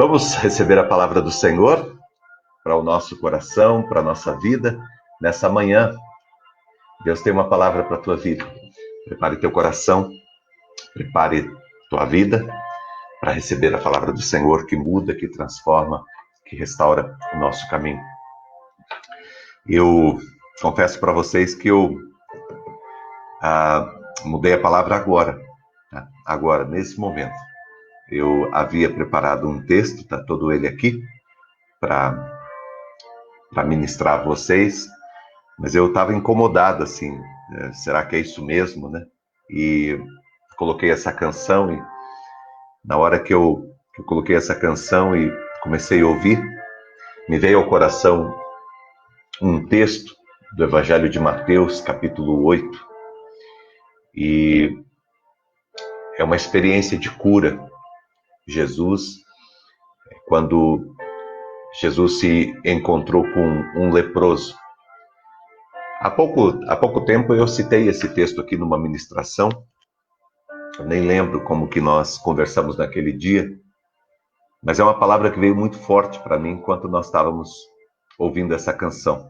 Vamos receber a palavra do Senhor para o nosso coração, para a nossa vida, nessa manhã. Deus tem uma palavra para a tua vida. Prepare teu coração, prepare tua vida para receber a palavra do Senhor que muda, que transforma, que restaura o nosso caminho. Eu confesso para vocês que eu mudei a palavra agora, tá? Agora, nesse momento. Eu havia preparado um texto, está todo ele aqui, para ministrar a vocês, mas eu estava incomodado, assim, será que é isso mesmo, né? E coloquei essa canção, e na hora que eu coloquei essa canção e comecei a ouvir, me veio ao coração um texto do Evangelho de Mateus, capítulo 8, e é uma experiência de cura. Quando Jesus se encontrou com um leproso. Há pouco tempo eu citei esse texto aqui numa ministração. Eu nem lembro como que nós conversamos naquele dia, mas é uma palavra que veio muito forte para mim enquanto nós estávamos ouvindo essa canção.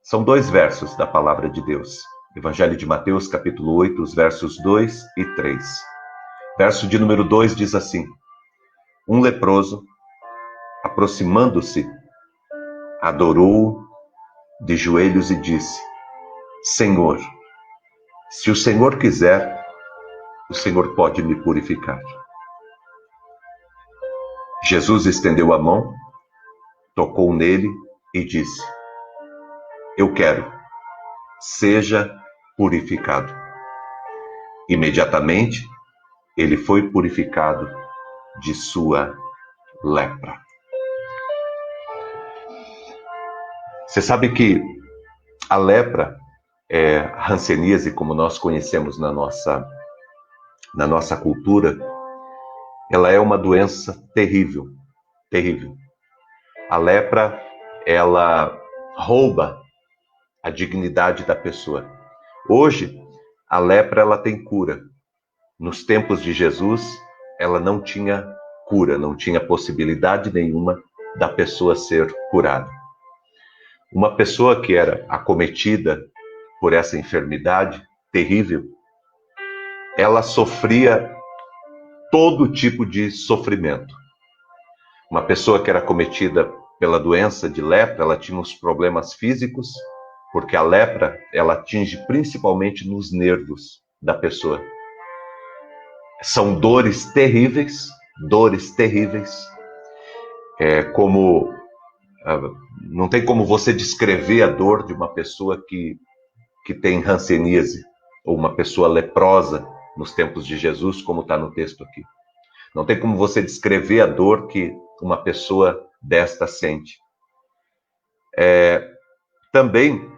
São 2 versos da palavra de Deus. Evangelho de Mateus, capítulo 8, os versos 2 e 3. Verso de número 2 diz assim: Um leproso, aproximando-se, adorou-o de joelhos e disse: Senhor, se o Senhor quiser, o Senhor pode me purificar. Jesus estendeu a mão, tocou nele e disse: Eu quero, seja purificado. Imediatamente, ele foi purificado de sua lepra. Você sabe que a lepra, a hanseníase, como nós conhecemos na nossa cultura, ela é uma doença terrível, terrível. A lepra, ela rouba a dignidade da pessoa. Hoje, a lepra, ela tem cura. Nos tempos de Jesus, ela não tinha cura, não tinha possibilidade nenhuma da pessoa ser curada. Uma pessoa que era acometida por essa enfermidade terrível, ela sofria todo tipo de sofrimento. Uma pessoa que era acometida pela doença de lepra, ela tinha uns problemas físicos, porque a lepra, ela atinge principalmente nos nervos da pessoa. São dores terríveis, não tem como você descrever a dor de uma pessoa que tem hanseníase, ou uma pessoa leprosa nos tempos de Jesus, como está no texto aqui. Não tem como você descrever a dor que uma pessoa desta sente. Também,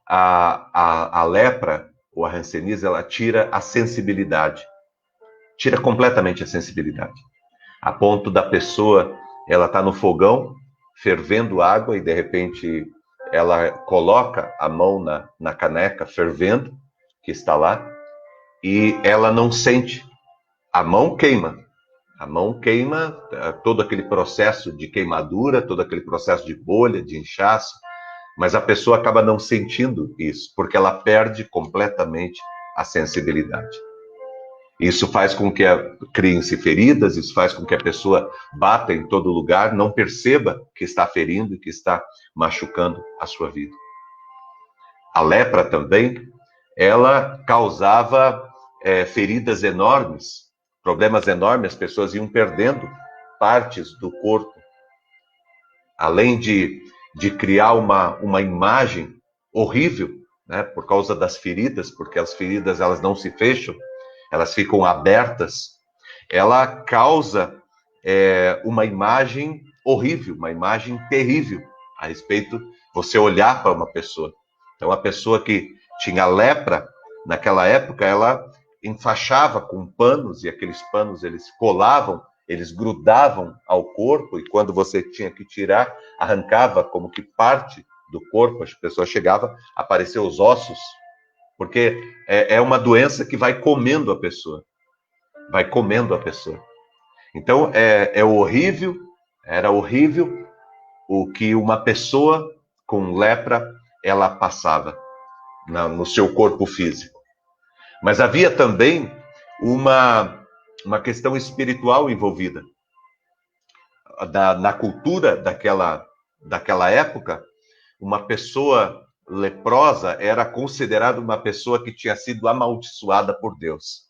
a lepra, ou a hanseníase, ela tira a sensibilidade. Tira completamente a sensibilidade. A ponto da pessoa, ela está no fogão, fervendo água, e de repente ela coloca a mão na caneca fervendo, que está lá, e ela não sente. A mão queima, todo aquele processo de queimadura, todo aquele processo de bolha, de inchaço, mas a pessoa acaba não sentindo isso, porque ela perde completamente a sensibilidade. Isso faz com que criem-se feridas, isso faz com que a pessoa bata em todo lugar, não perceba que está ferindo e que está machucando a sua vida. A lepra também, ela causava feridas enormes, problemas enormes, as pessoas iam perdendo partes do corpo. Além de criar uma imagem horrível, né, por causa das feridas, porque as feridas elas não se fecham, elas ficam abertas, ela causa uma imagem horrível, uma imagem terrível a respeito de você olhar para uma pessoa. Então, a pessoa que tinha lepra, naquela época, ela enfaixava com panos, e aqueles panos eles colavam, eles grudavam ao corpo, e quando você tinha que tirar, arrancava como que parte do corpo, a pessoa chegava, apareciam os ossos, porque é uma doença que vai comendo a pessoa. Então, era horrível o que uma pessoa com lepra, ela passava no seu corpo físico. Mas havia também uma questão espiritual envolvida. Na cultura daquela época, uma pessoa leprosa era considerada uma pessoa que tinha sido amaldiçoada por Deus.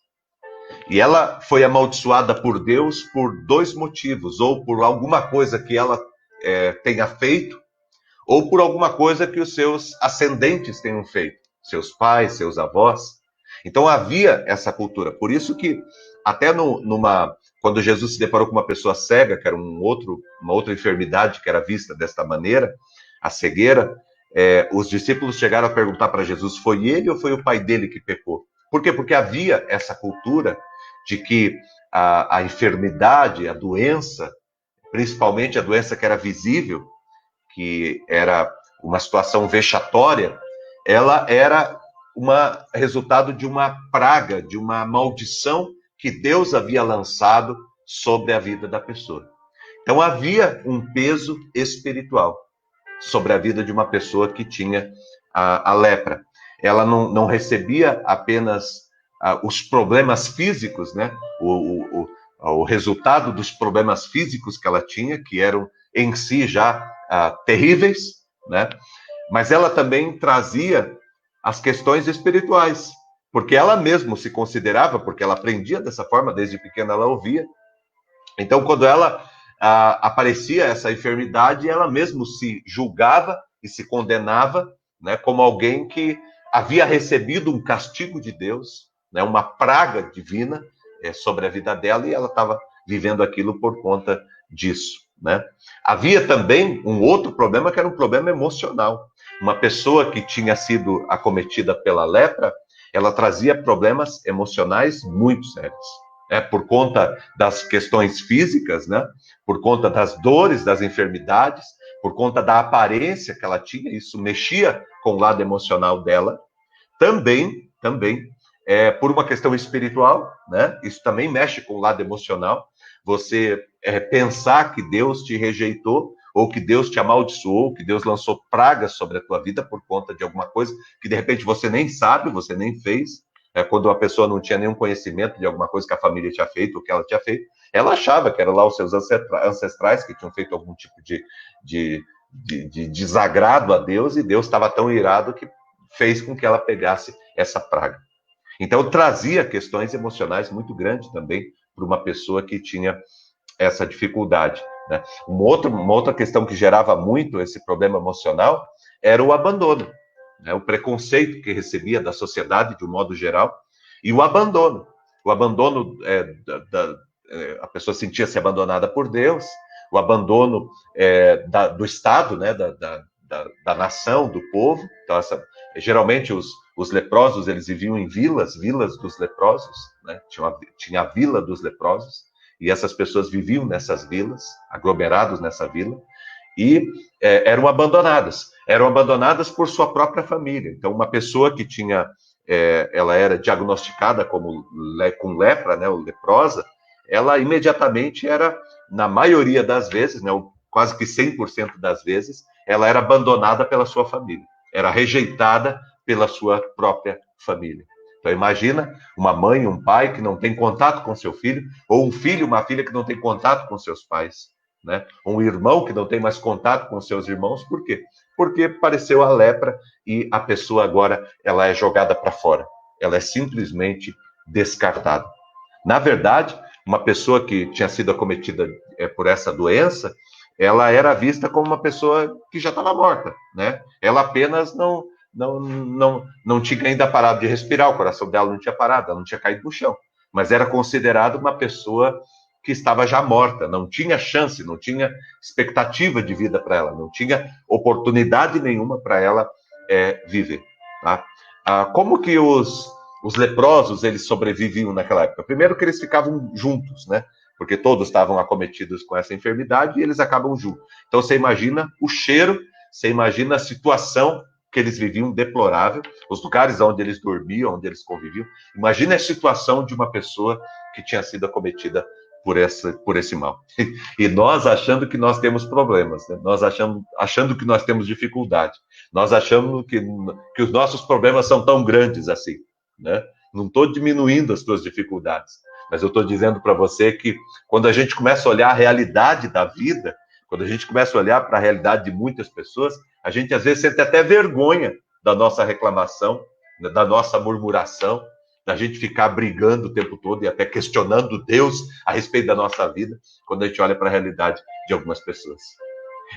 E ela foi amaldiçoada por Deus por dois motivos: ou por alguma coisa que ela tenha feito, ou por alguma coisa que os seus ascendentes tenham feito, seus pais, seus avós. Então havia essa cultura. Por isso que até quando Jesus se deparou com uma pessoa cega, que era uma outra enfermidade que era vista desta maneira, a cegueira, os discípulos chegaram a perguntar para Jesus: foi ele ou foi o pai dele que pecou? Por quê? Porque havia essa cultura de que a enfermidade, a doença, principalmente a doença que era visível, que era uma situação vexatória, ela era resultado de uma praga, de uma maldição que Deus havia lançado sobre a vida da pessoa. Então havia um peso espiritual sobre a vida de uma pessoa que tinha a lepra. Ela não recebia apenas os problemas físicos, né? O resultado dos problemas físicos que ela tinha, que eram em si já terríveis, né? Mas ela também trazia as questões espirituais, porque ela mesma se considerava, porque ela aprendia dessa forma, desde pequena ela ouvia. Então, quando ela aparecia essa enfermidade, ela mesma se julgava e se condenava, né, como alguém que havia recebido um castigo de Deus, né, uma praga divina sobre a vida dela, e ela estava vivendo aquilo por conta disso, né? Havia também um outro problema, que era um problema emocional. Uma pessoa que tinha sido acometida pela lepra, ela trazia problemas emocionais muito sérios. Por conta das questões físicas, né? Por conta das dores, das enfermidades, por conta da aparência que ela tinha, isso mexia com o lado emocional dela. Também, por uma questão espiritual, né? Isso também mexe com o lado emocional. Você pensar que Deus te rejeitou, ou que Deus te amaldiçoou, que Deus lançou pragas sobre a tua vida por conta de alguma coisa que de repente você nem sabe, você nem fez. Quando a pessoa não tinha nenhum conhecimento de alguma coisa que a família tinha feito, ou que ela tinha feito, ela achava que eram lá os seus ancestrais que tinham feito algum tipo de desagrado a Deus, e Deus estava tão irado que fez com que ela pegasse essa praga. Então, trazia questões emocionais muito grandes também para uma pessoa que tinha essa dificuldade, né? Uma outra questão que gerava muito esse problema emocional era o abandono, né? O preconceito que recebia da sociedade de um modo geral, e o abandono. O abandono, a pessoa sentia-se abandonada por Deus, o abandono do Estado, né? Da nação, do povo. Então, geralmente os leprosos, eles viviam em vilas dos leprosos, né? Tinha a vila dos leprosos, e essas pessoas viviam nessas vilas, aglomerados nessa vila, e eram abandonadas por sua própria família. Então, uma pessoa que ela era diagnosticada com lepra, né, ou leprosa, ela imediatamente era, na maioria das vezes, né, quase que 100% das vezes, ela era abandonada pela sua família, era rejeitada pela sua própria família. Então imagina uma mãe, um pai que não tem contato com seu filho, ou um filho, uma filha que não tem contato com seus pais, né? Um irmão que não tem mais contato com seus irmãos. Por quê? Porque apareceu a lepra e a pessoa agora ela é jogada para fora. Ela é simplesmente descartada. Na verdade, uma pessoa que tinha sido acometida por essa doença, ela era vista como uma pessoa que já estava morta, né? Ela apenas não tinha ainda parado de respirar, o coração dela não tinha parado, ela não tinha caído no chão, mas era considerada uma pessoa que estava já morta, não tinha chance, não tinha expectativa de vida para ela, não tinha oportunidade nenhuma para ela viver. Tá? Como que os leprosos eles sobreviviam naquela época? Primeiro que eles ficavam juntos, né? Porque todos estavam acometidos com essa enfermidade e eles acabam juntos. Então você imagina o cheiro, você imagina a situação que eles viviam deplorável, os lugares onde eles dormiam, onde eles conviviam. Imagina a situação de uma pessoa que tinha sido acometida por esse mal. E nós achando que nós temos problemas, né? Nós achando que nós temos dificuldade. Nós achamos que os nossos problemas são tão grandes assim, né? Não estou diminuindo as suas dificuldades, mas eu estou dizendo para você que quando a gente começa a olhar a realidade da vida, quando a gente começa a olhar para a realidade de muitas pessoas, a gente às vezes sente até vergonha da nossa reclamação, da nossa murmuração, da gente ficar brigando o tempo todo e até questionando Deus a respeito da nossa vida, quando a gente olha para a realidade de algumas pessoas.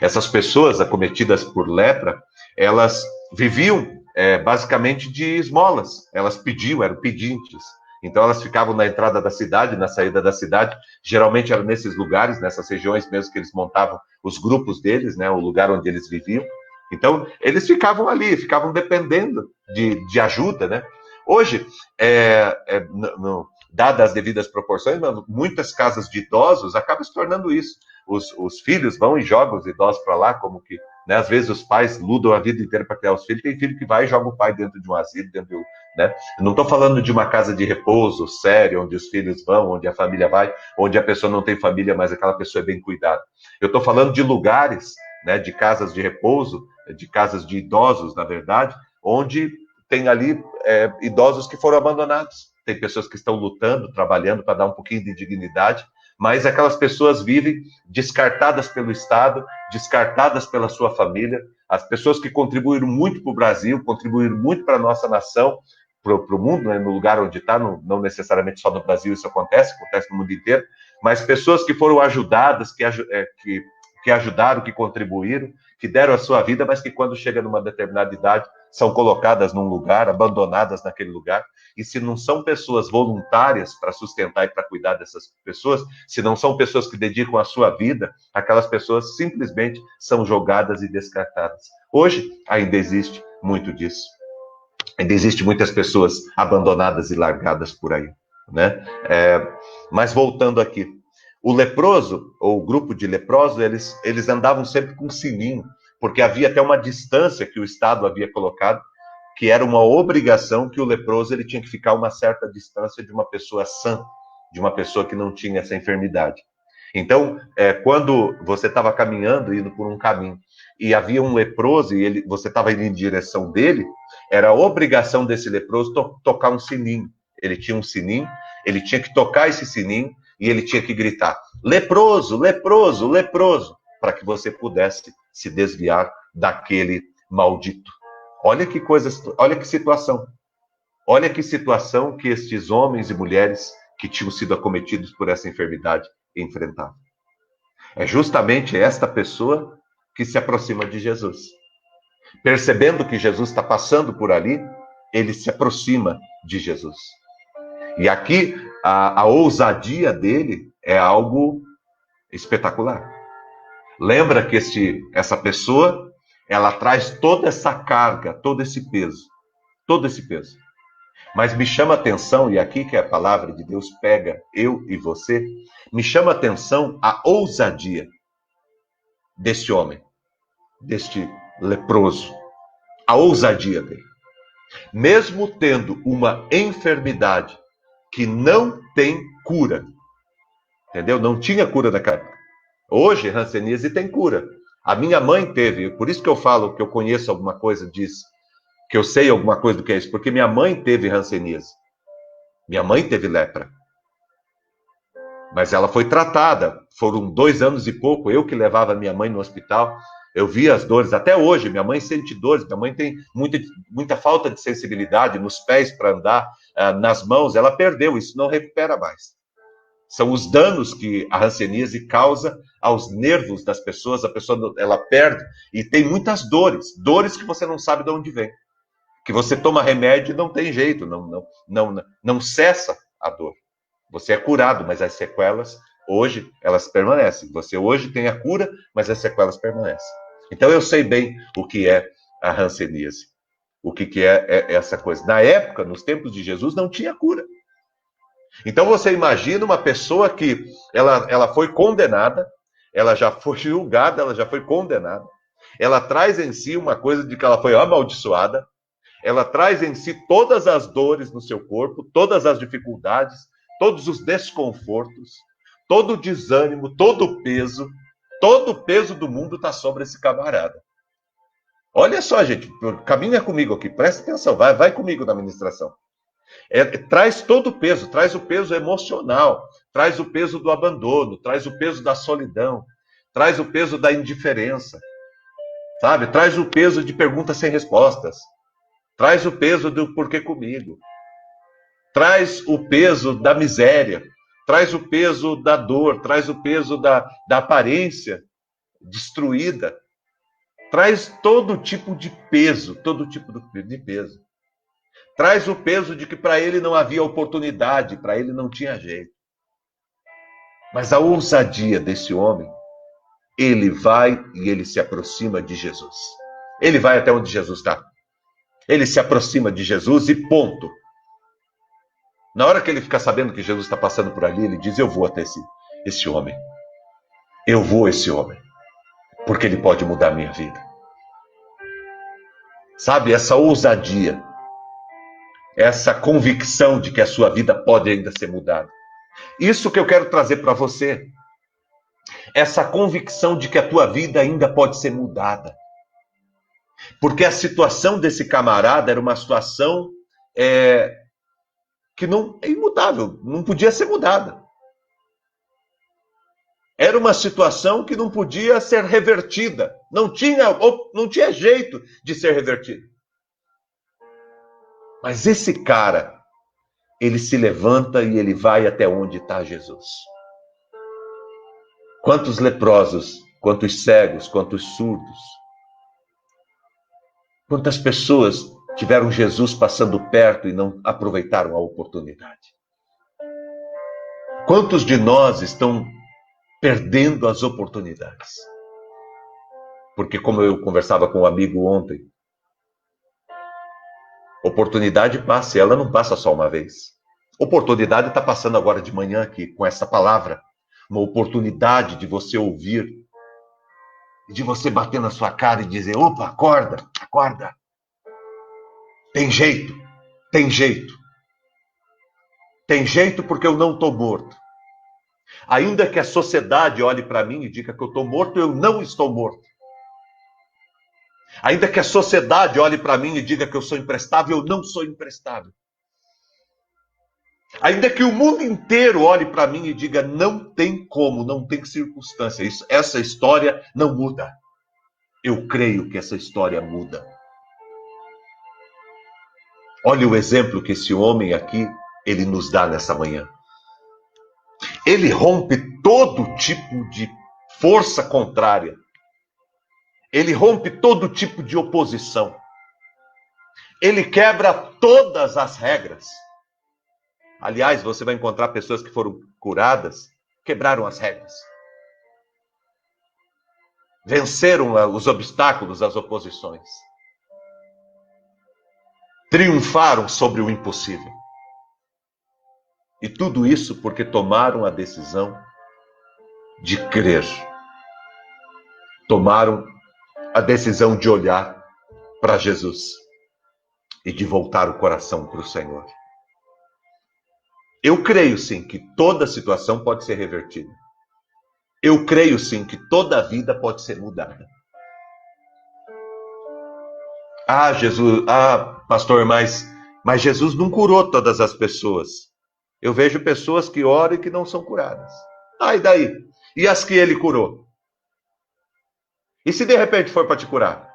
Essas pessoas acometidas por lepra, elas viviam basicamente de esmolas, elas pediam, eram pedintes. Então elas ficavam na entrada da cidade, na saída da cidade, geralmente eram nesses lugares, nessas regiões mesmo que eles montavam os grupos deles, né, o lugar onde eles viviam. Então eles ficavam ali, ficavam dependendo de ajuda, né? Hoje, dadas as devidas proporções, muitas casas de idosos acabam se tornando isso. Os filhos vão e jogam os idosos para lá, como que, né, às vezes os pais ludam a vida inteira para criar os filhos, tem filho que vai e joga o pai dentro de um asilo, né? Não estou falando de uma casa de repouso sério, onde os filhos vão, onde a família vai, onde a pessoa não tem família, mas aquela pessoa é bem cuidada. Eu estou falando de lugares, né, de casas de repouso, de casas de idosos, na verdade, onde tem ali idosos que foram abandonados. Tem pessoas que estão lutando, trabalhando para dar um pouquinho de dignidade, mas aquelas pessoas vivem descartadas pelo Estado, descartadas pela sua família. As pessoas que contribuíram muito para o Brasil, contribuíram muito para a nossa nação, para o mundo, né, no lugar onde está, não necessariamente só no Brasil isso acontece no mundo inteiro, mas pessoas que foram ajudadas, que ajudaram, que contribuíram, que deram a sua vida, mas que quando chega numa determinada idade, são colocadas num lugar, abandonadas naquele lugar. E se não são pessoas voluntárias para sustentar e para cuidar dessas pessoas, se não são pessoas que dedicam a sua vida, aquelas pessoas simplesmente são jogadas e descartadas. Hoje ainda existe muito disso. Ainda existe muitas pessoas abandonadas e largadas por aí, né? Mas voltando aqui, o leproso, ou o grupo de leprosos, eles andavam sempre com um sininho, porque havia até uma distância que o Estado havia colocado, que era uma obrigação que o leproso ele tinha que ficar uma certa distância de uma pessoa sã, de uma pessoa que não tinha essa enfermidade. Então, quando você estava caminhando, indo por um caminho, e havia um leproso, e você estava indo em direção dele, era obrigação desse leproso tocar um sininho. Ele tinha um sininho, ele tinha que tocar esse sininho, e ele tinha que gritar, leproso, leproso, leproso, para que você pudesse se desviar daquele maldito. Olha que coisa, olha que situação. Olha que situação que estes homens e mulheres que tinham sido acometidos por essa enfermidade enfrentavam. É justamente esta pessoa que se aproxima de Jesus. Percebendo que Jesus está passando por ali, ele se aproxima de Jesus. E aqui, a ousadia dele é algo espetacular. Lembra que essa pessoa, ela traz toda essa carga, todo esse peso. Mas me chama a atenção, e aqui que a palavra de Deus pega eu e você, me chama a atenção a ousadia deste homem, deste leproso. A ousadia dele. Mesmo tendo uma enfermidade que não tem cura, entendeu? Não tinha cura daquela época. Hoje, hanseníase tem cura. A minha mãe teve, por isso que eu falo que eu conheço alguma coisa disso, que eu sei alguma coisa do que é isso, porque minha mãe teve hanseníase. Minha mãe teve lepra. Mas ela foi tratada. Foram 2 anos e pouco, eu que levava minha mãe no hospital. Eu via as dores, até hoje, minha mãe sente dores, minha mãe tem muita falta de sensibilidade nos pés para andar, nas mãos, ela perdeu, isso não recupera mais. São os danos que a hanseníase causa aos nervos das pessoas, a pessoa ela perde e tem muitas dores que você não sabe de onde vem. Que você toma remédio e não tem jeito, não cessa a dor. Você é curado, mas as sequelas, hoje, elas permanecem. Você hoje tem a cura, mas as sequelas permanecem. Então eu sei bem o que é a hanseníase, o que é essa coisa. Na época, nos tempos de Jesus, não tinha cura. Então você imagina uma pessoa que ela foi condenada, ela já foi julgada, ela já foi condenada, ela traz em si uma coisa de que ela foi amaldiçoada, ela traz em si todas as dores no seu corpo, todas as dificuldades, todos os desconfortos, todo o desânimo, todo o peso do mundo está sobre esse camarada. Olha só, gente, caminha comigo aqui, presta atenção, vai comigo na ministração. Traz todo o peso, traz o peso emocional, traz o peso do abandono, traz o peso da solidão, traz o peso da indiferença, sabe? Traz o peso de perguntas sem respostas, traz o peso do porquê comigo, traz o peso da miséria, traz o peso da dor, traz o peso da aparência destruída, traz todo tipo de peso, todo tipo de peso. Traz o peso de que para ele não havia oportunidade, para ele não tinha jeito. Mas a ousadia desse homem, ele vai e ele se aproxima de Jesus. Ele vai até onde Jesus está. Ele se aproxima de Jesus e ponto. Na hora que ele fica sabendo que Jesus está passando por ali, ele diz, eu vou até esse homem. Eu vou a esse homem. Porque ele pode mudar a minha vida. Sabe, essa ousadia, essa convicção de que a sua vida pode ainda ser mudada. Isso que eu quero trazer para você. Essa convicção de que a tua vida ainda pode ser mudada. Porque a situação desse camarada era uma situação que não é imutável, não podia ser mudada. Era uma situação que não podia ser revertida. Não tinha jeito de ser revertida. Mas esse cara, ele se levanta e ele vai até onde está Jesus. Quantos leprosos, quantos cegos, quantos surdos. Quantas pessoas tiveram Jesus passando perto e não aproveitaram a oportunidade. Quantos de nós estão perdendo as oportunidades? Porque como eu conversava com um amigo ontem, oportunidade passa e ela não passa só uma vez. Oportunidade está passando agora de manhã aqui, com essa palavra. Uma oportunidade de você ouvir, de você bater na sua cara e dizer, opa, acorda, acorda. Tem jeito, tem jeito. Tem jeito porque eu não estou morto. Ainda que a sociedade olhe para mim e diga que eu estou morto, eu não estou morto. Ainda que a sociedade olhe para mim e diga que eu sou imprestável, eu não sou imprestável. Ainda que o mundo inteiro olhe para mim e diga, não tem como, não tem circunstância, essa história não muda. Eu creio que essa história muda. Olha o exemplo que esse homem aqui, ele nos dá nessa manhã. Ele rompe todo tipo de força contrária. Ele rompe todo tipo de oposição. Ele quebra todas as regras. Aliás, você vai encontrar pessoas que foram curadas, quebraram as regras. Venceram os obstáculos, as oposições. Triunfaram sobre o impossível. E tudo isso porque tomaram a decisão de crer. Tomaram a decisão de olhar para Jesus e de voltar o coração para o Senhor. Eu creio sim que toda situação pode ser revertida. Eu creio sim que toda vida pode ser mudada. Ah, Jesus, pastor, mas Jesus não curou todas as pessoas. Eu vejo pessoas que oram e que não são curadas. E daí? E as que ele curou? E se de repente for para te curar?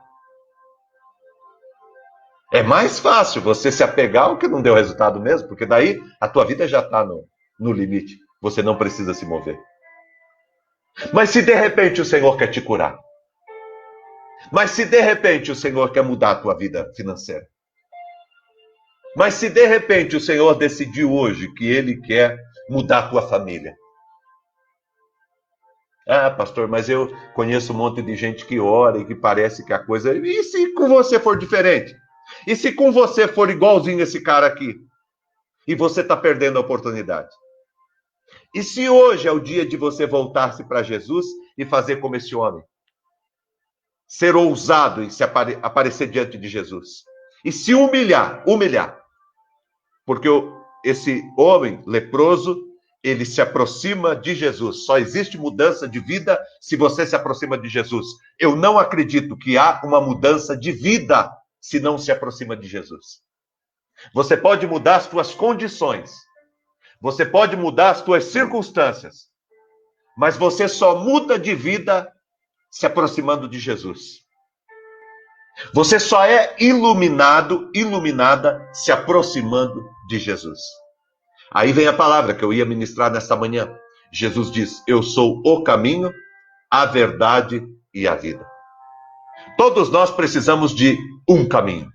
É mais fácil você se apegar ao que não deu resultado mesmo, porque daí a tua vida já está no limite. Você não precisa se mover. Mas se de repente o Senhor quer te curar? Mas se de repente o Senhor quer mudar a tua vida financeira? Mas se de repente o Senhor decidiu hoje que Ele quer mudar a tua família? Pastor, mas eu conheço um monte de gente que ora e que parece que a coisa... E se com você for diferente? E se com você for igualzinho esse cara aqui? E você está perdendo a oportunidade? E se hoje é o dia de você voltar-se para Jesus e fazer como esse homem? Ser ousado e se aparecer diante de Jesus. E se humilhar. Porque esse homem leproso, ele se aproxima de Jesus. Só existe mudança de vida se você se aproxima de Jesus. Eu não acredito que há uma mudança de vida se não se aproxima de Jesus. Você pode mudar as suas condições, você pode mudar as suas circunstâncias, mas você só muda de vida se aproximando de Jesus. Você só é iluminado, iluminada, se aproximando de Jesus. Aí vem a palavra que eu ia ministrar nesta manhã. Jesus diz: eu sou o caminho, a verdade e a vida. Todos nós precisamos de um caminho.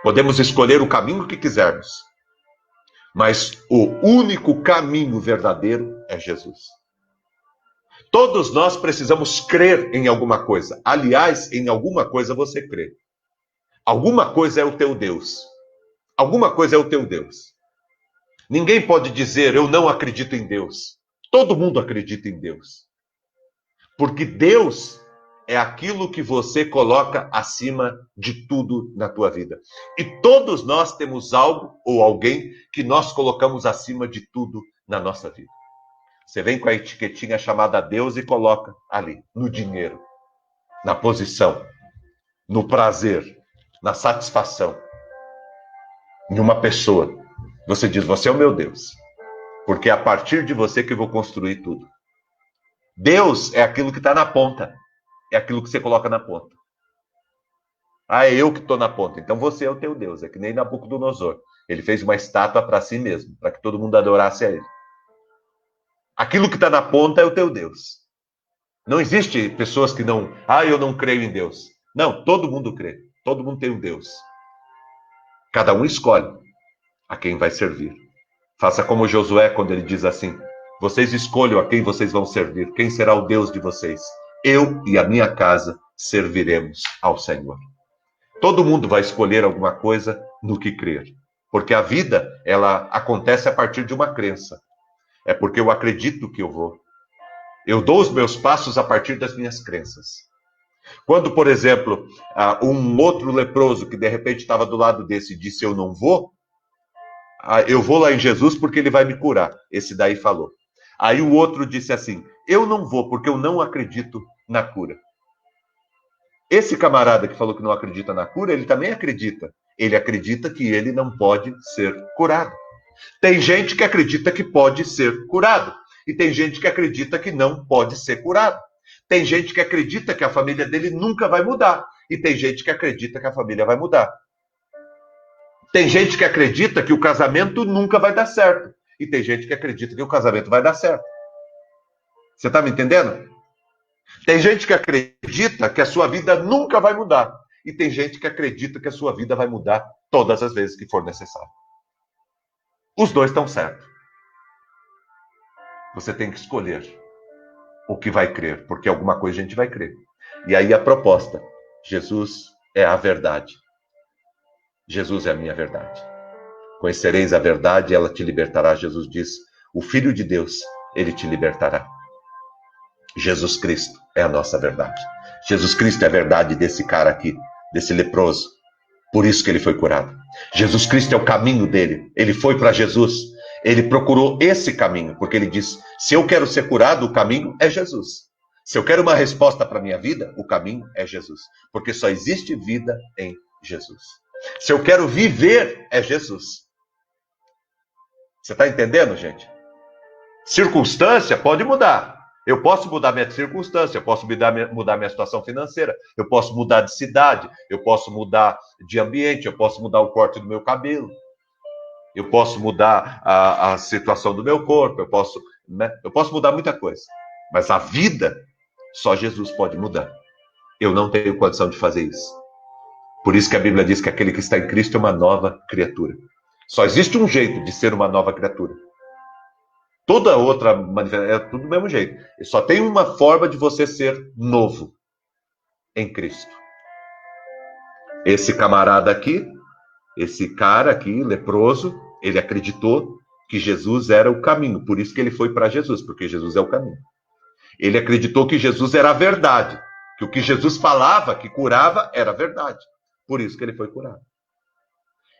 Podemos escolher o caminho que quisermos, mas o único caminho verdadeiro é Jesus. Todos nós precisamos crer em alguma coisa. Aliás, em alguma coisa você crê. Alguma coisa é o teu Deus. Alguma coisa é o teu Deus. Ninguém pode dizer, eu não acredito em Deus. Todo mundo acredita em Deus. Porque Deus é aquilo que você coloca acima de tudo na tua vida. E todos nós temos algo ou alguém que nós colocamos acima de tudo na nossa vida. Você vem com a etiquetinha chamada Deus e coloca ali, no dinheiro, na posição, no prazer, na satisfação, em uma pessoa. Você diz, você é o meu Deus, porque é a partir de você que eu vou construir tudo. Deus é aquilo que está na ponta, é aquilo que você coloca na ponta. Ah, é eu que estou na ponta, então você é o teu Deus, é que nem Nabucodonosor. Ele fez uma estátua para si mesmo, para que todo mundo adorasse a ele. Aquilo que está na ponta é o teu Deus. Não existe pessoas que não... eu não creio em Deus. Não, todo mundo crê. Todo mundo tem um Deus. Cada um escolhe a quem vai servir. Faça como Josué quando ele diz assim, vocês escolham a quem vocês vão servir. Quem será o Deus de vocês? Eu e a minha casa serviremos ao Senhor. Todo mundo vai escolher alguma coisa no que crer. Porque a vida, ela acontece a partir de uma crença. É porque eu acredito que eu vou. Eu dou os meus passos a partir das minhas crenças. Quando, por exemplo, um outro leproso que de repente estava do lado desse disse, eu não vou, eu vou lá em Jesus porque ele vai me curar. Esse daí falou. Aí o outro disse assim, eu não vou porque eu não acredito na cura. Esse camarada que falou que não acredita na cura, ele também acredita. Ele acredita que ele não pode ser curado. Tem gente que acredita que pode ser curado. E tem gente que acredita que não pode ser curado. Tem gente que acredita que a família dele nunca vai mudar. E tem gente que acredita que a família vai mudar. Tem gente que acredita que o casamento nunca vai dar certo. E tem gente que acredita que o casamento vai dar certo. Você está me entendendo? Tem gente que acredita que a sua vida nunca vai mudar. E tem gente que acredita que a sua vida vai mudar todas as vezes que for necessário. Os dois estão certos. Você tem que escolher o que vai crer, porque alguma coisa a gente vai crer. E aí a proposta, Jesus é a verdade. Jesus é a minha verdade. Conhecereis a verdade e ela te libertará. Jesus diz, o Filho de Deus, ele te libertará. Jesus Cristo é a nossa verdade. Jesus Cristo é a verdade desse cara aqui, desse leproso. Por isso que ele foi curado. Jesus Cristo é o caminho dele. Ele foi para Jesus. Ele procurou esse caminho, porque ele diz, se eu quero ser curado, o caminho é Jesus. Se eu quero uma resposta para a minha vida, o caminho é Jesus. Porque só existe vida em Jesus. Se eu quero viver, é Jesus. Você está entendendo, gente? Circunstância pode mudar. Eu posso mudar minha circunstância, eu posso mudar minha situação financeira, eu posso mudar de cidade, eu posso mudar de ambiente, eu posso mudar o corte do meu cabelo, eu posso mudar a situação do meu corpo, eu posso mudar muita coisa. Mas a vida, só Jesus pode mudar. Eu não tenho condição de fazer isso. Por isso que a Bíblia diz que aquele que está em Cristo é uma nova criatura. Só existe um jeito de ser uma nova criatura. Toda outra manifestação é tudo do mesmo jeito. Só tem uma forma de você ser novo em Cristo. Esse camarada aqui, esse cara aqui, leproso, ele acreditou que Jesus era o caminho. Por isso que ele foi para Jesus, porque Jesus é o caminho. Ele acreditou que Jesus era a verdade. Que o que Jesus falava, que curava, era verdade. Por isso que ele foi curado.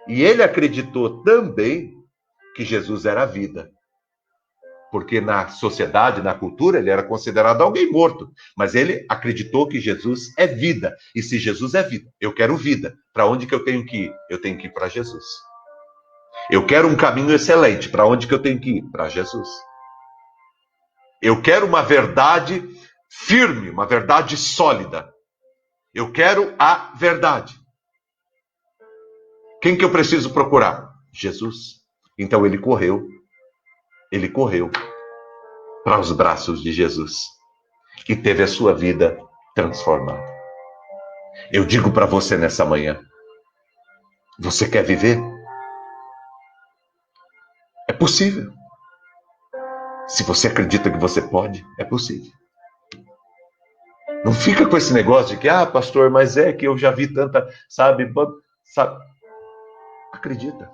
E ele acreditou também que Jesus era a vida. porque na sociedade, na cultura, ele era considerado alguém morto. Mas ele acreditou que Jesus é vida. E se Jesus é vida, eu quero vida. Para onde que eu tenho que ir? Eu tenho que ir para Jesus. Eu quero um caminho excelente. Para onde que eu tenho que ir? Para Jesus. Eu quero uma verdade firme, uma verdade sólida. Eu quero a verdade. Quem que eu preciso procurar? Jesus. Então ele correu para os braços de Jesus e teve a sua vida transformada. Eu digo para você nessa manhã, você quer viver? É possível. Se você acredita que você pode, é possível. Não fica com esse negócio de que, pastor, mas é que eu já vi tanta, sabe? Acredita.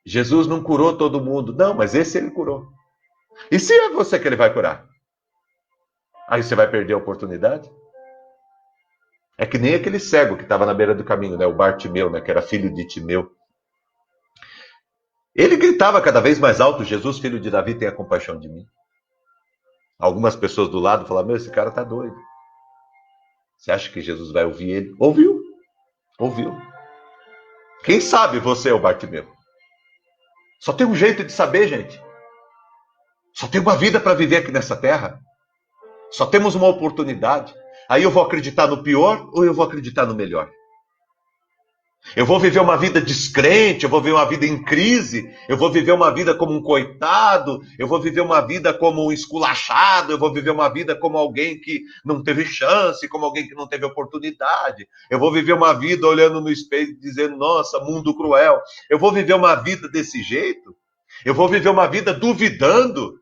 Jesus não curou todo mundo. Não, mas esse ele curou. E se é você que ele vai curar? Aí você vai perder a oportunidade? É que nem aquele cego que estava na beira do caminho, né? O Bartimeu, né? Que era filho de Timeu. Ele gritava cada vez mais alto, Jesus, filho de Davi, tenha compaixão de mim. Algumas pessoas do lado falavam, esse cara tá doido. Você acha que Jesus vai ouvir ele? Ouviu. Quem sabe você é o Bartimeu? Só tem um jeito de saber, gente. Só tem uma vida para viver aqui nessa terra. Só temos uma oportunidade. Aí eu vou acreditar no pior ou eu vou acreditar no melhor? Eu vou viver uma vida descrente, eu vou viver uma vida em crise, eu vou viver uma vida como um coitado, eu vou viver uma vida como um esculachado, eu vou viver uma vida como alguém que não teve chance, como alguém que não teve oportunidade. Eu vou viver uma vida olhando no espelho e dizendo, nossa, mundo cruel. Eu vou viver uma vida desse jeito? Eu vou viver uma vida duvidando?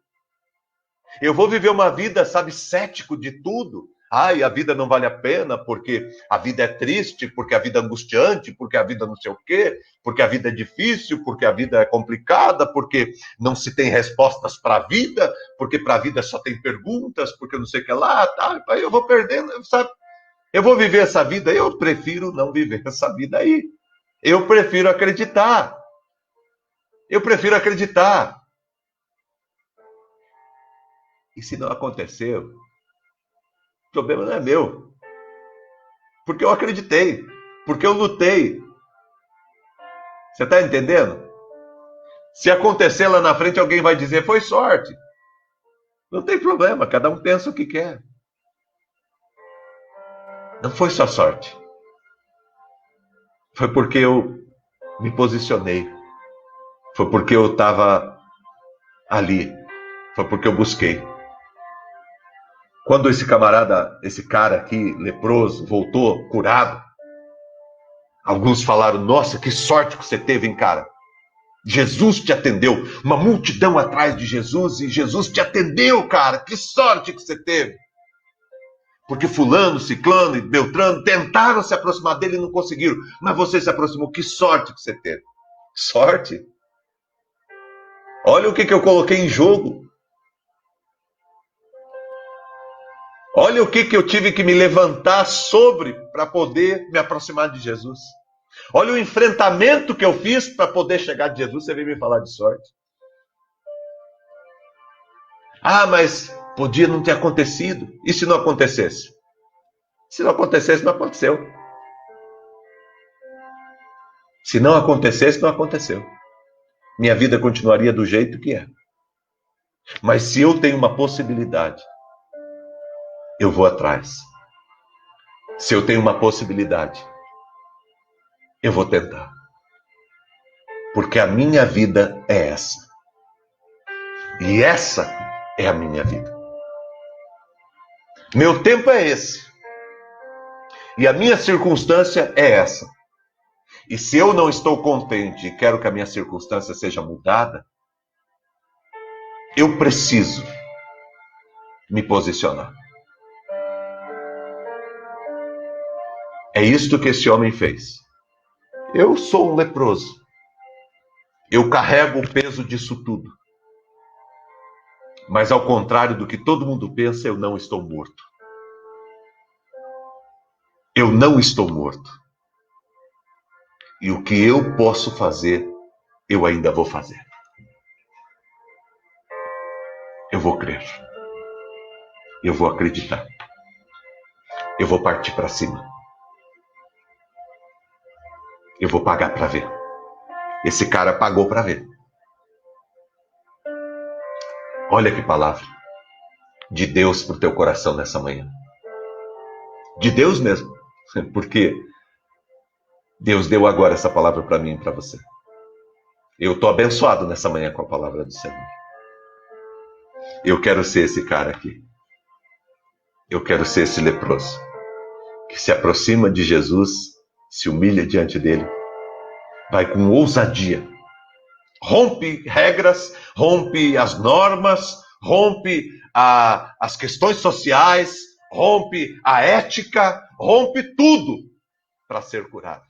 Eu vou viver uma vida, sabe, cético de tudo? Ai, a vida não vale a pena porque a vida é triste, porque a vida é angustiante, porque a vida não sei o quê, porque a vida é difícil, porque a vida é complicada, porque não se tem respostas para a vida, porque para a vida só tem perguntas, porque não sei o que lá, tá? Aí eu vou perdendo, sabe? Eu vou viver essa vida, eu prefiro não viver essa vida aí. Eu prefiro acreditar. E se não aconteceu, o problema não é meu. Porque eu acreditei. Porque eu lutei. Você está entendendo? Se acontecer lá na frente, alguém vai dizer, foi sorte. Não tem problema, cada um pensa o que quer. Não foi só sorte. Foi porque eu me posicionei. Foi porque eu estava ali. Foi porque eu busquei. Quando esse camarada, esse cara aqui, leproso, voltou curado, alguns falaram, nossa, que sorte que você teve, hein, cara? Jesus te atendeu, uma multidão atrás de Jesus e Jesus te atendeu, cara, que sorte que você teve. Porque fulano, ciclano e beltrano tentaram se aproximar dele e não conseguiram, mas você se aproximou, que sorte que você teve. Sorte? Olha o que eu coloquei em jogo. Olha o que eu tive que me levantar sobre para poder me aproximar de Jesus. Olha o enfrentamento que eu fiz para poder chegar de Jesus. Você veio me falar de sorte. Mas podia não ter acontecido. E se não acontecesse? Se não acontecesse, não aconteceu. Se não acontecesse, não aconteceu. Minha vida continuaria do jeito que é. Mas se eu tenho uma possibilidade, eu vou atrás. Se eu tenho uma possibilidade, eu vou tentar. Porque a minha vida é essa. E essa é a minha vida. Meu tempo é esse. E a minha circunstância é essa. E se eu não estou contente e quero que a minha circunstância seja mudada, eu preciso me posicionar. É isto que esse homem fez. Eu sou um leproso. Eu carrego o peso disso tudo. Mas ao contrário do que todo mundo pensa, eu não estou morto. Eu não estou morto. E o que eu posso fazer, eu ainda vou fazer. vou crer. Eu vou acreditar. Eu vou partir para cima. Eu vou pagar para ver. Esse cara pagou para ver. Olha que palavra de Deus para o teu coração nessa manhã. De Deus mesmo. Porque Deus deu agora essa palavra para mim e para você. Eu estou abençoado nessa manhã com a palavra do Senhor. Eu quero ser esse cara aqui. Eu quero ser esse leproso que se aproxima de Jesus, se humilha diante dele, vai com ousadia, rompe regras, rompe as normas, rompe as questões sociais, rompe a ética, rompe tudo para ser curado,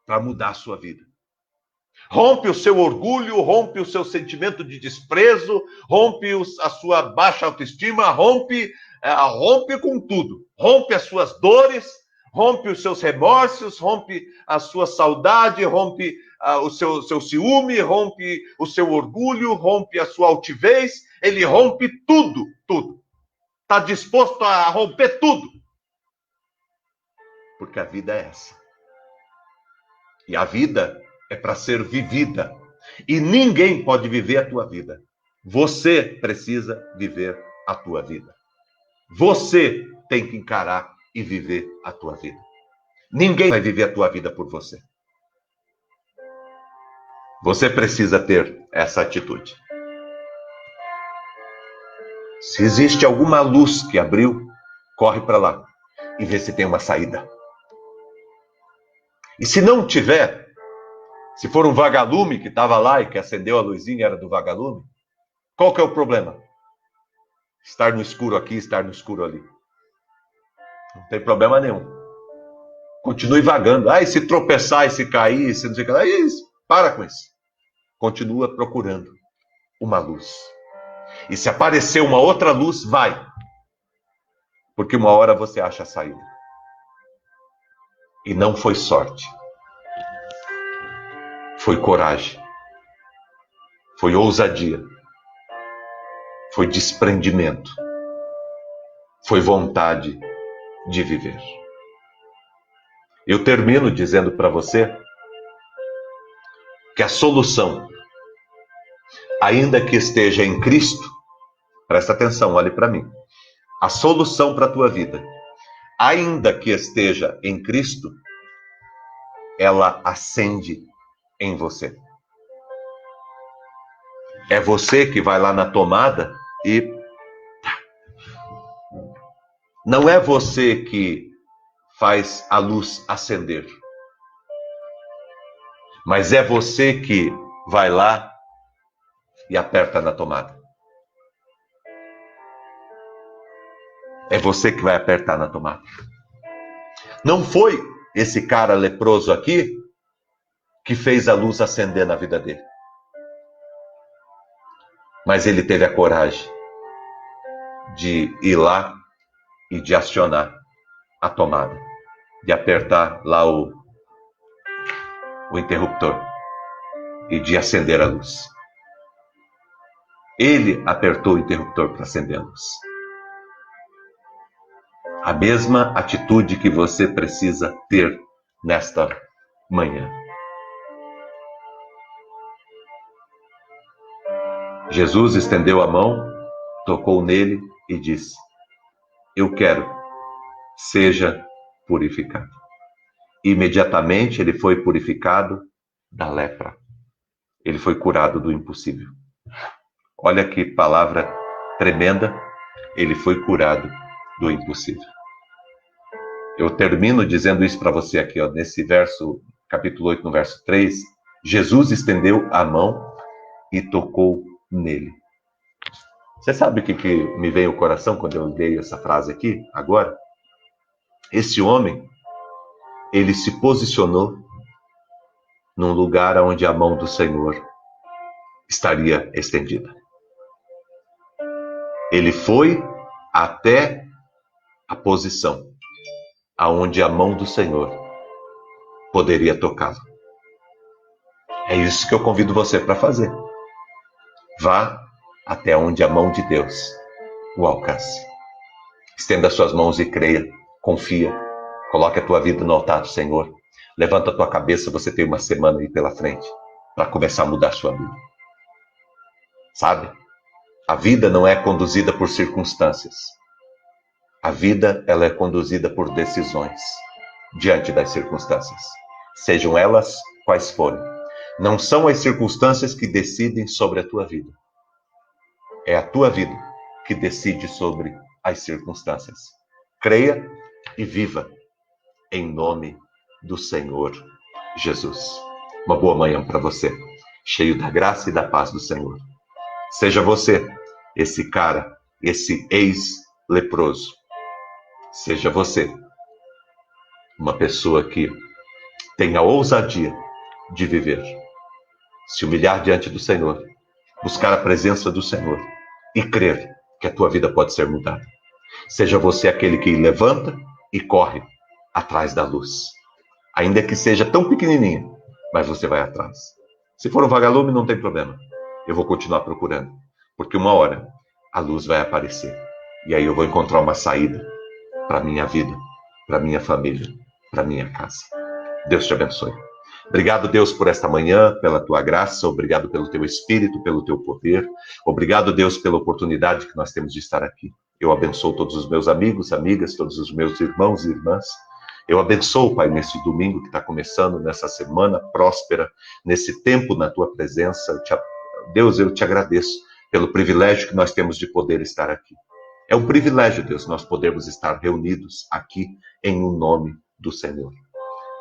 para mudar a sua vida. Rompe o seu orgulho, rompe o seu sentimento de desprezo, rompe a sua baixa autoestima, rompe com tudo. Rompe as suas dores, rompe os seus remorsos, rompe a sua saudade, rompe o seu ciúme, rompe o seu orgulho, rompe a sua altivez. Ele rompe tudo, tudo. Está disposto a romper tudo. Porque a vida é essa. E a vida é para ser vivida. E ninguém pode viver a tua vida. Você precisa viver a tua vida. Você tem que encarar e viver a tua vida. Ninguém vai viver a tua vida por você. Você precisa ter essa atitude. Se existe alguma luz que abriu, corre para lá e vê se tem uma saída. E se não tiver, se for um vagalume que estava lá e que acendeu a luzinha era do vagalume, qual que é o problema? Estar no escuro aqui, estar no escuro ali. Não tem problema nenhum. Continue vagando. E se tropeçar, e se cair, e se não sei o que lá, para com isso. Continua procurando uma luz. E se aparecer uma outra luz, vai. Porque uma hora você acha a saída. E não foi sorte. Foi coragem. Foi ousadia. Foi desprendimento. Foi vontade de viver. Eu termino dizendo para você que a solução, ainda que esteja em Cristo, presta atenção, olhe para mim. A solução para a tua vida, ainda que esteja em Cristo, ela acende em você. É você que vai lá na tomada e... Não é você que faz a luz acender. Mas é você que vai lá e aperta na tomada. É você que vai apertar na tomada. Não foi esse cara leproso aqui que fez a luz acender na vida dele. Mas ele teve a coragem de ir lá e de acionar a tomada, de apertar lá o interruptor e de acender a luz. Ele apertou o interruptor para acender a luz. A mesma atitude que você precisa ter nesta manhã. Jesus estendeu a mão, tocou nele e disse: eu quero, seja purificado. Imediatamente ele foi purificado da lepra. Ele foi curado do impossível. Olha que palavra tremenda. Ele foi curado do impossível. Eu termino dizendo isso para você aqui, ó, nesse verso, capítulo 8, no verso 3. Jesus estendeu a mão e tocou nele. Você sabe o que me veio ao coração quando eu leio essa frase aqui, agora? Esse homem, ele se posicionou num lugar onde a mão do Senhor estaria estendida. Ele foi até a posição aonde a mão do Senhor poderia tocá-lo. É isso que eu convido você para fazer. Vá até onde a mão de Deus o alcance. Estenda as suas mãos e creia, confia, coloque a tua vida no altar do Senhor. Levanta a tua cabeça, você tem uma semana aí pela frente para começar a mudar a sua vida. Sabe? A vida não é conduzida por circunstâncias. A vida, ela é conduzida por decisões diante das circunstâncias, sejam elas quais forem. Não são as circunstâncias que decidem sobre a tua vida. É a tua vida que decide sobre as circunstâncias. Creia e viva em nome do Senhor Jesus. Uma boa manhã para você, cheio da graça e da paz do Senhor. Seja você esse cara, esse ex-leproso. Seja você uma pessoa que tenha ousadia de viver, se humilhar diante do Senhor, buscar a presença do Senhor e crer que a tua vida pode ser mudada. Seja você aquele que levanta e corre atrás da luz. Ainda que seja tão pequenininha, mas você vai atrás. Se for um vagalume, não tem problema. Eu vou continuar procurando, porque uma hora a luz vai aparecer. E aí eu vou encontrar uma saída para a minha vida, para a minha família, para a minha casa. Deus te abençoe. Obrigado, Deus, por esta manhã, pela tua graça, obrigado pelo teu espírito, pelo teu poder. Obrigado, Deus, pela oportunidade que nós temos de estar aqui. Eu abençoo todos os meus amigos, amigas, todos os meus irmãos e irmãs. Eu abençoo, Pai, nesse domingo que está começando, nessa semana próspera, nesse tempo na tua presença. Deus, eu te agradeço pelo privilégio que nós temos de poder estar aqui. É um privilégio, Deus, nós podermos estar reunidos aqui em um nome do Senhor.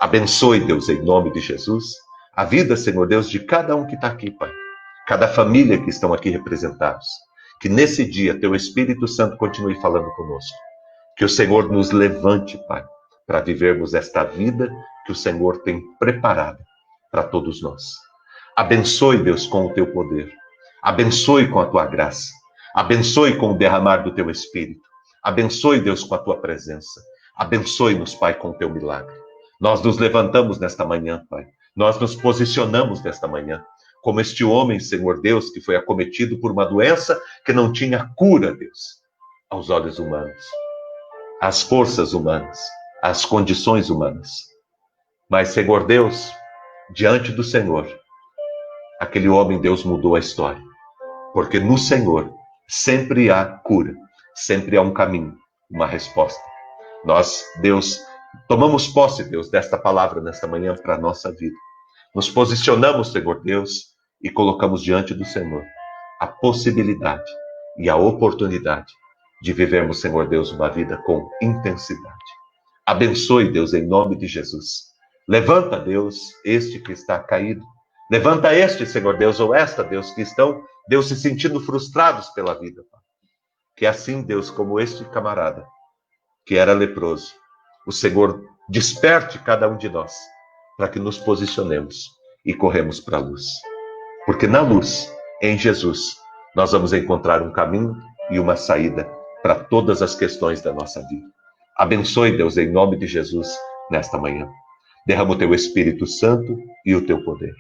Abençoe, Deus, em nome de Jesus, a vida, Senhor Deus, de cada um que está aqui, Pai. Cada família que estão aqui representados. Que nesse dia teu Espírito Santo continue falando conosco. Que o Senhor nos levante, Pai, para vivermos esta vida que o Senhor tem preparada para todos nós. Abençoe, Deus, com o teu poder. Abençoe com a tua graça. Abençoe com o derramar do teu Espírito. Abençoe, Deus, com a tua presença. Abençoe-nos, Pai, com o teu milagre. Nós nos levantamos nesta manhã, Pai. Nós nos posicionamos nesta manhã como este homem, Senhor Deus, que foi acometido por uma doença que não tinha cura, Deus, aos olhos humanos, às forças humanas, às condições humanas. Mas, Senhor Deus, diante do Senhor, aquele homem, Deus, mudou a história. Porque no Senhor sempre há cura, sempre há um caminho, uma resposta. Nós, Deus, tomamos posse, Deus, desta palavra nesta manhã para a nossa vida. Nos posicionamos, Senhor Deus, e colocamos diante do Senhor a possibilidade e a oportunidade de vivermos, Senhor Deus, uma vida com intensidade. Abençoe, Deus, em nome de Jesus. Levanta, Deus, este que está caído. Levanta este, Senhor Deus, ou esta, Deus, que estão, Deus, se sentindo frustrados pela vida. Que assim, Deus, como este camarada, que era leproso, o Senhor desperte cada um de nós para que nos posicionemos e corremos para a luz. Porque na luz, em Jesus, nós vamos encontrar um caminho e uma saída para todas as questões da nossa vida. Abençoe, Deus, em nome de Jesus, nesta manhã. Derrama o teu Espírito Santo e o teu poder.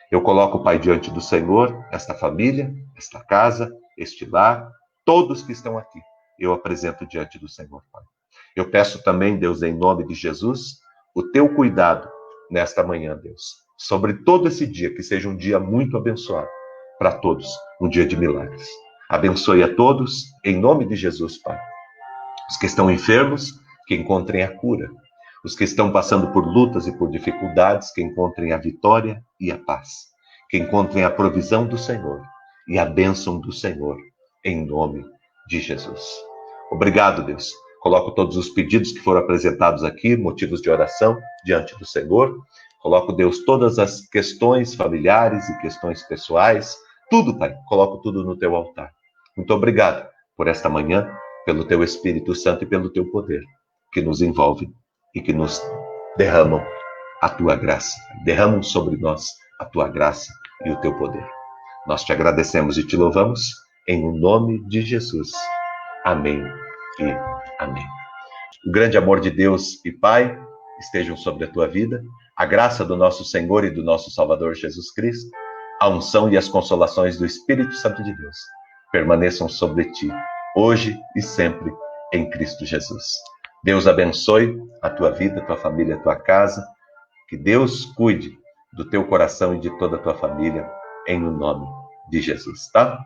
Eu coloco, Pai, diante do Senhor, esta família, esta casa, este lar, todos que estão aqui. Eu apresento diante do Senhor, Pai. Eu peço também, Deus, em nome de Jesus, o teu cuidado nesta manhã, Deus, sobre todo esse dia, que seja um dia muito abençoado para todos, um dia de milagres. Abençoe a todos, em nome de Jesus, Pai. Os que estão enfermos, que encontrem a cura. Os que estão passando por lutas e por dificuldades, que encontrem a vitória e a paz. Que encontrem a provisão do Senhor e a bênção do Senhor, em nome de Jesus. Obrigado, Deus. Coloco todos os pedidos que foram apresentados aqui, motivos de oração, diante do Senhor. Coloco, Deus, todas as questões familiares e questões pessoais. Tudo, Pai, coloco tudo no teu altar. Muito obrigado por esta manhã, pelo teu Espírito Santo e pelo teu poder, que nos envolve e que nos derramam a tua graça. Derramam sobre nós a tua graça e o teu poder. Nós te agradecemos e te louvamos em nome de Jesus. Amém e amém. O grande amor de Deus e Pai estejam sobre a tua vida, a graça do nosso Senhor e do nosso Salvador Jesus Cristo, a unção e as consolações do Espírito Santo de Deus permaneçam sobre ti, hoje e sempre, em Cristo Jesus. Deus abençoe a tua vida, a tua família, a tua casa. Que Deus cuide do teu coração e de toda a tua família, em o nome de Jesus, tá?